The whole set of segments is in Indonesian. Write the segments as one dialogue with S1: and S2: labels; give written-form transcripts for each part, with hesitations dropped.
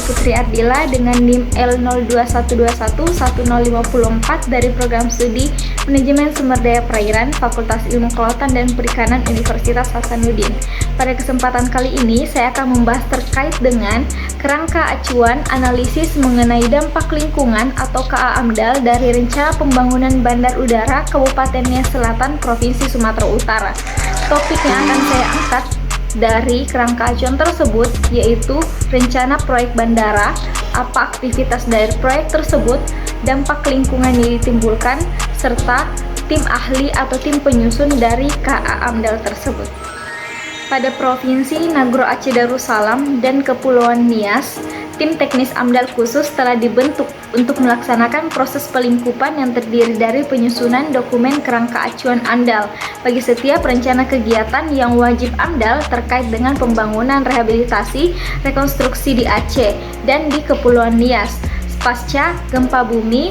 S1: Putri Ardila dengan NIM L0212110554 dari Program Studi Manajemen Sumber Daya Perairan Fakultas Ilmu Kelautan dan Perikanan Universitas Hasanuddin. Pada kesempatan kali ini, saya akan membahas terkait dengan kerangka acuan analisis mengenai dampak lingkungan atau KA-AMDAL dari Rencana Pembangunan Bandar Udara Kabupaten Nias Selatan, Provinsi Sumatera Utara. Topik yang akan saya angkat dari kerangka acuan tersebut yaitu rencana proyek bandara, apa aktivitas dari proyek tersebut, dampak lingkungan yang ditimbulkan, serta tim ahli atau tim penyusun dari KA-AMDAL tersebut. Pada Provinsi Nagro Aceh Darussalam dan Kepulauan Nias, tim teknis AMDAL khusus telah dibentuk untuk melaksanakan proses pelingkupan yang terdiri dari penyusunan dokumen kerangka acuan AMDAL bagi setiap rencana kegiatan yang wajib AMDAL terkait dengan pembangunan rehabilitasi rekonstruksi di Aceh dan di Kepulauan Nias pasca gempa bumi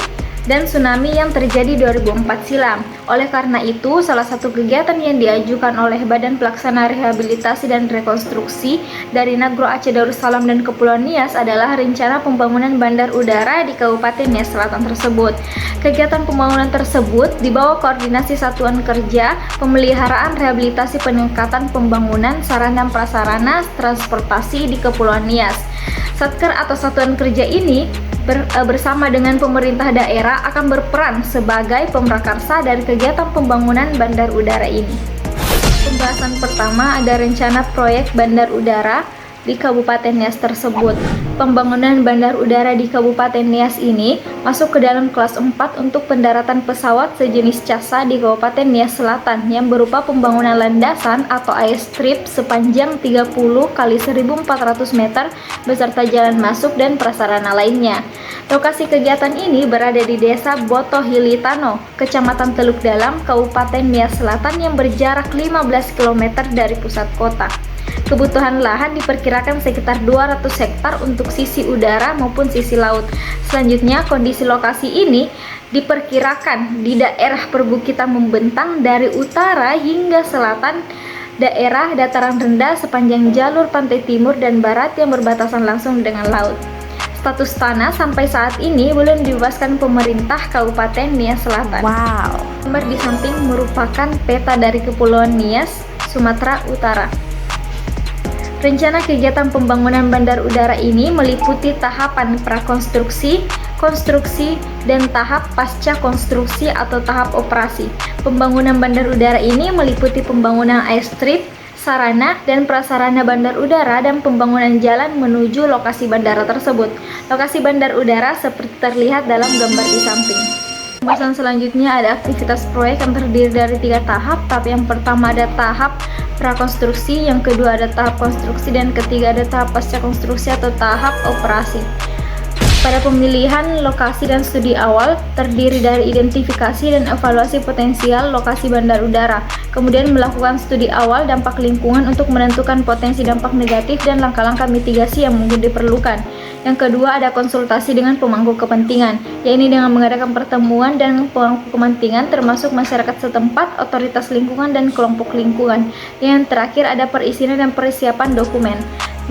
S1: dan tsunami yang terjadi 2004 silam. Oleh karena itu, salah satu kegiatan yang diajukan oleh Badan Pelaksana Rehabilitasi dan Rekonstruksi dari Nagro Aceh Darussalam dan Kepulauan Nias adalah rencana pembangunan bandar udara di Kabupaten Nias Selatan tersebut. Kegiatan pembangunan tersebut di bawah koordinasi Satuan Kerja Pemeliharaan Rehabilitasi Peningkatan Pembangunan Sarana dan Prasarana Transportasi di Kepulauan Nias. Satker atau Satuan Kerja ini bersama dengan pemerintah daerah akan berperan sebagai pemrakarsa dari kegiatan pembangunan bandar udara ini. Pembahasan pertama ada rencana proyek bandar udara di Kabupaten Nias tersebut. Pembangunan bandar udara di Kabupaten Nias ini masuk ke dalam kelas 4 untuk pendaratan pesawat sejenis CASA di Kabupaten Nias Selatan yang berupa pembangunan landasan atau airstrip sepanjang 30 x 1.400 meter beserta jalan masuk dan prasarana lainnya. Lokasi kegiatan ini berada di Desa Boto Hilitano, Kecamatan Teluk Dalam, Kabupaten Nias Selatan yang berjarak 15 km dari pusat kota. Kebutuhan lahan diperkirakan sekitar 200 hektar untuk sisi udara maupun sisi laut. Selanjutnya, kondisi lokasi ini diperkirakan di daerah perbukitan membentang dari utara hingga selatan, daerah dataran rendah sepanjang jalur pantai timur dan barat yang berbatasan langsung dengan laut. Status tanah sampai saat ini belum dibebaskan pemerintah Kabupaten Nias Selatan.
S2: Wow.
S1: Gambar di samping merupakan peta dari Kepulauan Nias, Sumatera Utara. Rencana kegiatan pembangunan bandar udara ini meliputi tahapan prakonstruksi, konstruksi, dan tahap pasca konstruksi atau tahap operasi. Pembangunan bandar udara ini meliputi pembangunan airstrip, sarana dan prasarana bandar udara, dan pembangunan jalan menuju lokasi bandara tersebut. Lokasi bandar udara seperti terlihat dalam gambar di samping. Pembahasan selanjutnya ada aktivitas proyek yang terdiri dari 3 tahap. Tahap yang pertama ada tahap prakonstruksi, yang kedua ada tahap konstruksi, dan ketiga ada tahap pasca konstruksi atau tahap operasi. Pada pemilihan lokasi dan studi awal terdiri dari identifikasi dan evaluasi potensial lokasi bandar udara, kemudian melakukan studi awal dampak lingkungan untuk menentukan potensi dampak negatif dan langkah-langkah mitigasi yang mungkin diperlukan. Yang kedua ada konsultasi dengan pemangku kepentingan, yaitu dengan mengadakan pertemuan dengan pemangku kepentingan termasuk masyarakat setempat, otoritas lingkungan, dan kelompok lingkungan. Yang terakhir ada perizinan dan persiapan dokumen,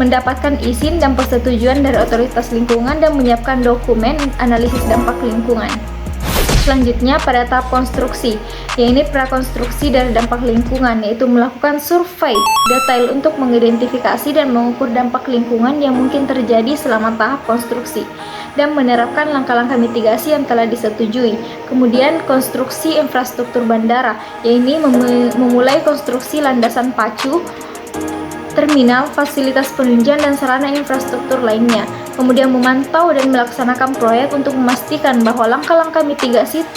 S1: mendapatkan izin dan persetujuan dari otoritas lingkungan dan menyiapkan dokumen analisis dampak lingkungan. Selanjutnya pada tahap konstruksi, yaitu prakonstruksi dari dampak lingkungan, yaitu melakukan survei detail untuk mengidentifikasi dan mengukur dampak lingkungan yang mungkin terjadi selama tahap konstruksi dan menerapkan langkah-langkah mitigasi yang telah disetujui. Kemudian konstruksi infrastruktur bandara, yaitu memulai konstruksi landasan pacu, terminal, fasilitas penunjang, dan sarana infrastruktur lainnya. Kemudian memantau dan melaksanakan proyek untuk memastikan bahwa langkah-langkah mitigasi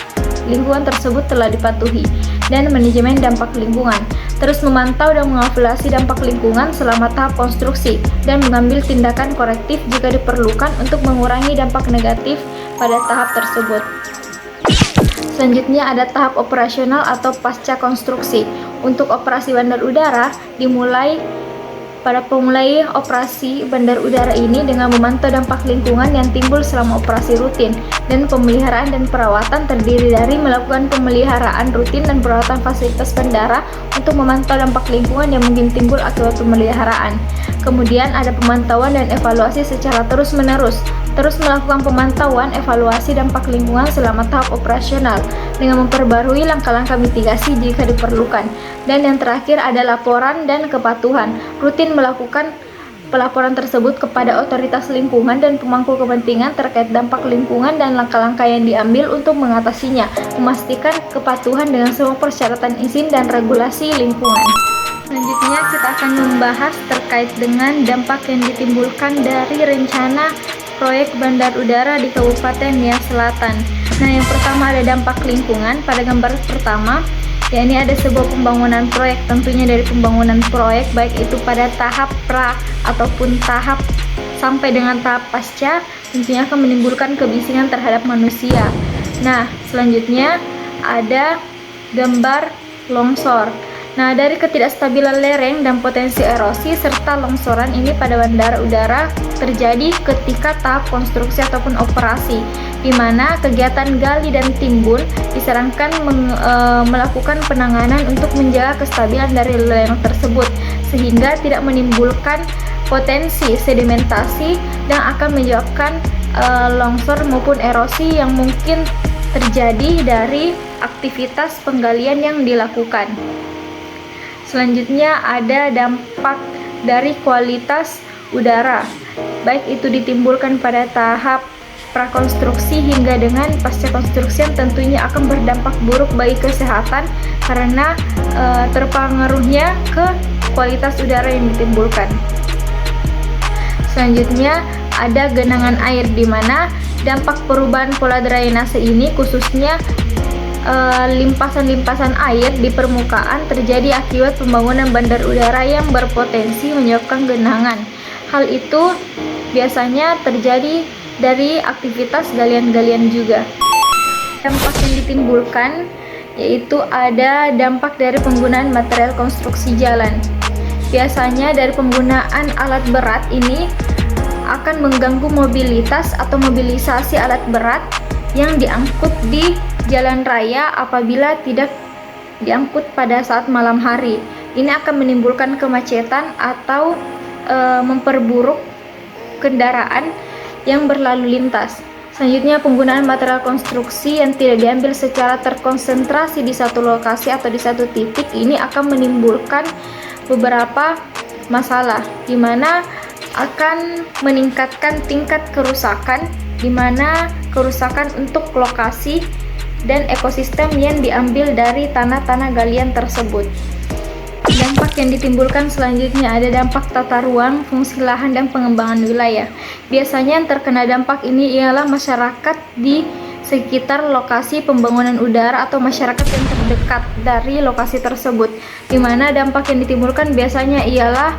S1: lingkungan tersebut telah dipatuhi, dan manajemen dampak lingkungan. Terus memantau dan mengevaluasi dampak lingkungan selama tahap konstruksi dan mengambil tindakan korektif jika diperlukan untuk mengurangi dampak negatif pada tahap tersebut. Selanjutnya ada tahap operasional atau pasca konstruksi. Untuk operasi bandar udara dimulai pada pemulai operasi bandar udara ini dengan memantau dampak lingkungan yang timbul selama operasi rutin, dan pemeliharaan dan perawatan terdiri dari melakukan pemeliharaan rutin dan perawatan fasilitas bandara untuk memantau dampak lingkungan yang mungkin timbul akibat pemeliharaan. Kemudian ada pemantauan dan evaluasi secara terus-menerus. Terus melakukan pemantauan evaluasi dampak lingkungan selama tahap operasional dengan memperbarui langkah-langkah mitigasi jika diperlukan. Dan yang terakhir ada laporan dan kepatuhan. Rutin melakukan pelaporan tersebut kepada otoritas lingkungan dan pemangku kepentingan terkait dampak lingkungan dan langkah-langkah yang diambil untuk mengatasinya, memastikan kepatuhan dengan semua persyaratan izin dan regulasi lingkungan. Selanjutnya kita akan membahas terkait dengan dampak yang ditimbulkan dari rencana proyek bandar udara di Kabupaten Nia Selatan. Nah, yang pertama ada dampak lingkungan. Pada gambar pertama, ini ada sebuah pembangunan proyek. Tentunya dari pembangunan proyek, baik itu pada tahap pra ataupun tahap sampai dengan tahap pasca, tentunya akan menimbulkan kebisingan terhadap manusia. Nah, selanjutnya ada gambar longsor. Nah, dari ketidakstabilan lereng dan potensi erosi serta longsoran ini pada bandara udara terjadi ketika tahap konstruksi ataupun operasi, di mana kegiatan gali dan timbun disarankan melakukan penanganan untuk menjaga kestabilan dari lereng tersebut sehingga tidak menimbulkan potensi sedimentasi yang akan menyebabkan longsor maupun erosi yang mungkin terjadi dari aktivitas penggalian yang dilakukan. Selanjutnya ada dampak dari kualitas udara, baik itu ditimbulkan pada tahap prakonstruksi hingga dengan pasca konstruksi yang tentunya akan berdampak buruk bagi kesehatan karena terpengaruhnya ke kualitas udara yang ditimbulkan. Selanjutnya ada genangan air, di mana dampak perubahan pola drainase ini khususnya limpasan-limpasan air di permukaan terjadi akibat pembangunan bandar udara yang berpotensi menyebabkan genangan. Hal itu biasanya terjadi dari aktivitas galian-galian juga. Dampak yang ditimbulkan yaitu ada dampak dari penggunaan material konstruksi jalan. Biasanya dari penggunaan alat berat ini akan mengganggu mobilitas atau mobilisasi alat berat yang diangkut di jalan raya apabila tidak diangkut pada saat malam hari. Ini akan menimbulkan kemacetan atau memperburuk kendaraan yang berlalu lintas. Selanjutnya, penggunaan material konstruksi yang tidak diambil secara terkonsentrasi di satu lokasi atau di satu titik ini akan menimbulkan beberapa masalah, di mana akan meningkatkan tingkat kerusakan, di mana kerusakan untuk lokasi dan ekosistem yang diambil dari tanah-tanah galian tersebut. Dampak yang ditimbulkan selanjutnya ada dampak tata ruang, fungsi lahan, dan pengembangan wilayah. Biasanya yang terkena dampak ini ialah masyarakat di sekitar lokasi pembangunan udara atau masyarakat yang terdekat dari lokasi tersebut, di mana dampak yang ditimbulkan biasanya ialah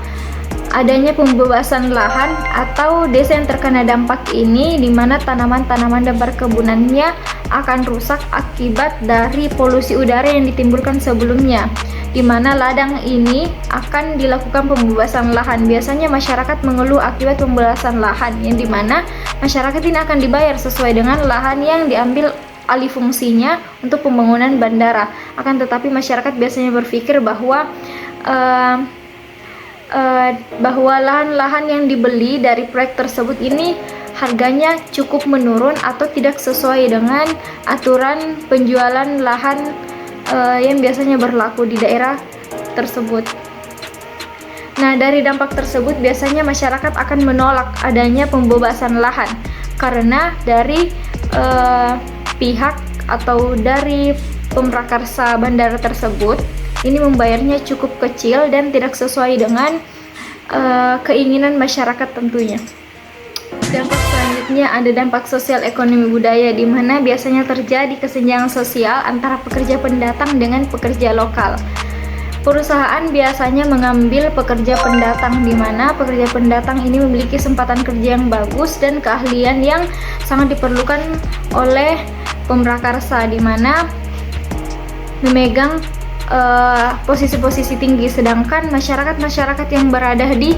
S1: adanya pembebasan lahan atau desa yang terkena dampak ini, di mana tanaman-tanaman dan perkebunannya akan rusak akibat dari polusi udara yang ditimbulkan sebelumnya, di mana ladang ini akan dilakukan pembebasan lahan. Biasanya masyarakat mengeluh akibat pembebasan lahan, yang dimana masyarakat ini akan dibayar sesuai dengan lahan yang diambil alih fungsinya untuk pembangunan bandara. Akan tetapi masyarakat biasanya berpikir bahwa lahan-lahan yang dibeli dari proyek tersebut ini harganya cukup menurun atau tidak sesuai dengan aturan penjualan lahan yang biasanya berlaku di daerah tersebut. Nah, dari dampak tersebut biasanya masyarakat akan menolak adanya pembebasan lahan karena dari pihak atau dari pemrakarsa bandara tersebut ini membayarnya cukup kecil dan tidak sesuai dengan keinginan masyarakat tentunya. Dampak selanjutnya ada dampak sosial ekonomi budaya, di mana biasanya terjadi kesenjangan sosial antara pekerja pendatang dengan pekerja lokal. Perusahaan biasanya mengambil pekerja pendatang, di mana pekerja pendatang ini memiliki kesempatan kerja yang bagus dan keahlian yang sangat diperlukan oleh pemrakarsa, di mana memegang posisi-posisi tinggi, sedangkan masyarakat yang berada di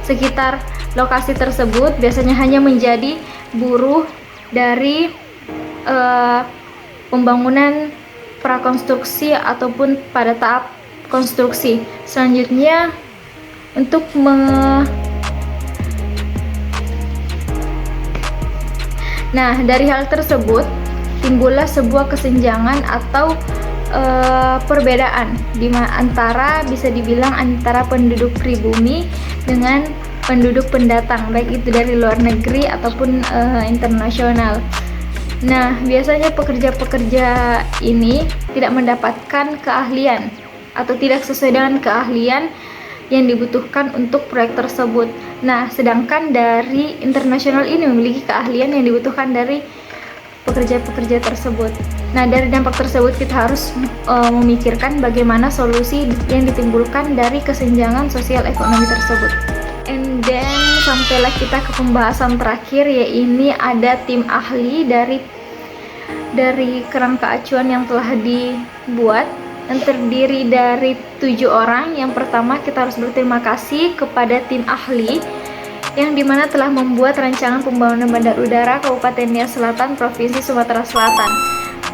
S1: sekitar lokasi tersebut biasanya hanya menjadi buruh dari pembangunan prakonstruksi ataupun pada tahap konstruksi. Selanjutnya, untuk Nah, dari hal tersebut timbullah sebuah kesenjangan atau perbedaan antara, bisa dibilang, antara penduduk pribumi dengan penduduk pendatang, baik itu dari luar negeri ataupun internasional. Nah, biasanya pekerja-pekerja ini tidak mendapatkan keahlian atau tidak sesuai dengan keahlian yang dibutuhkan untuk proyek tersebut. Nah, sedangkan dari internasional ini memiliki keahlian yang dibutuhkan dari pekerja-pekerja tersebut. Nah, dari dampak tersebut kita harus memikirkan bagaimana solusi yang ditimbulkan dari kesenjangan sosial ekonomi tersebut. And then sampailah kita ke pembahasan terakhir, yaitu ada tim ahli dari kerangka acuan yang telah dibuat, yang terdiri dari 7 orang. Yang pertama, kita harus berterima kasih kepada tim ahli yang dimana telah membuat rancangan pembangunan Bandar Udara Kabupaten Nia Selatan, Provinsi Sumatera Selatan.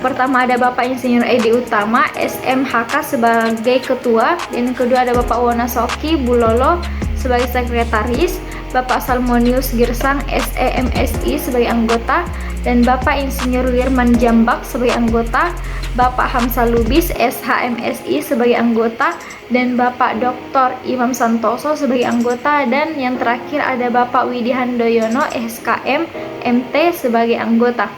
S1: Pertama ada Bapak Insinyur Edi Utama, SMHK sebagai ketua, dan yang kedua ada Bapak Wonosoki Bulolo sebagai sekretaris, Bapak Salmonius Girsang SEMSI sebagai anggota, dan Bapak Insinyur Wirman Jambak sebagai anggota, Bapak Hamsa Lubis SHMSI sebagai anggota, dan Bapak Dr. Imam Santoso sebagai anggota, dan yang terakhir ada Bapak Widi Handoyono SKM MT sebagai anggota.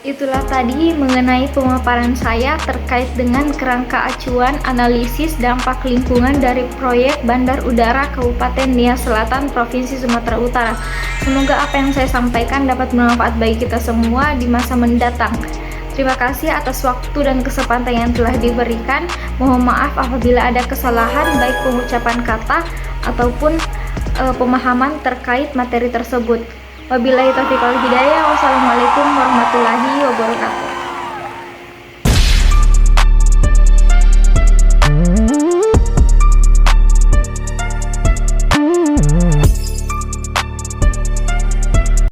S1: Itulah tadi mengenai pemaparan saya terkait dengan kerangka acuan analisis dampak lingkungan dari proyek Bandar Udara Kabupaten Nia Selatan, Provinsi Sumatera Utara. Semoga apa yang saya sampaikan dapat bermanfaat bagi kita semua di masa mendatang. Terima kasih atas waktu dan kesempatan yang telah diberikan. Mohon maaf apabila ada kesalahan baik pengucapan kata ataupun pemahaman terkait materi tersebut. Wabillahi taufiq wal hidayah. Wassalamualaikum warahmatullahi wabarakatuh.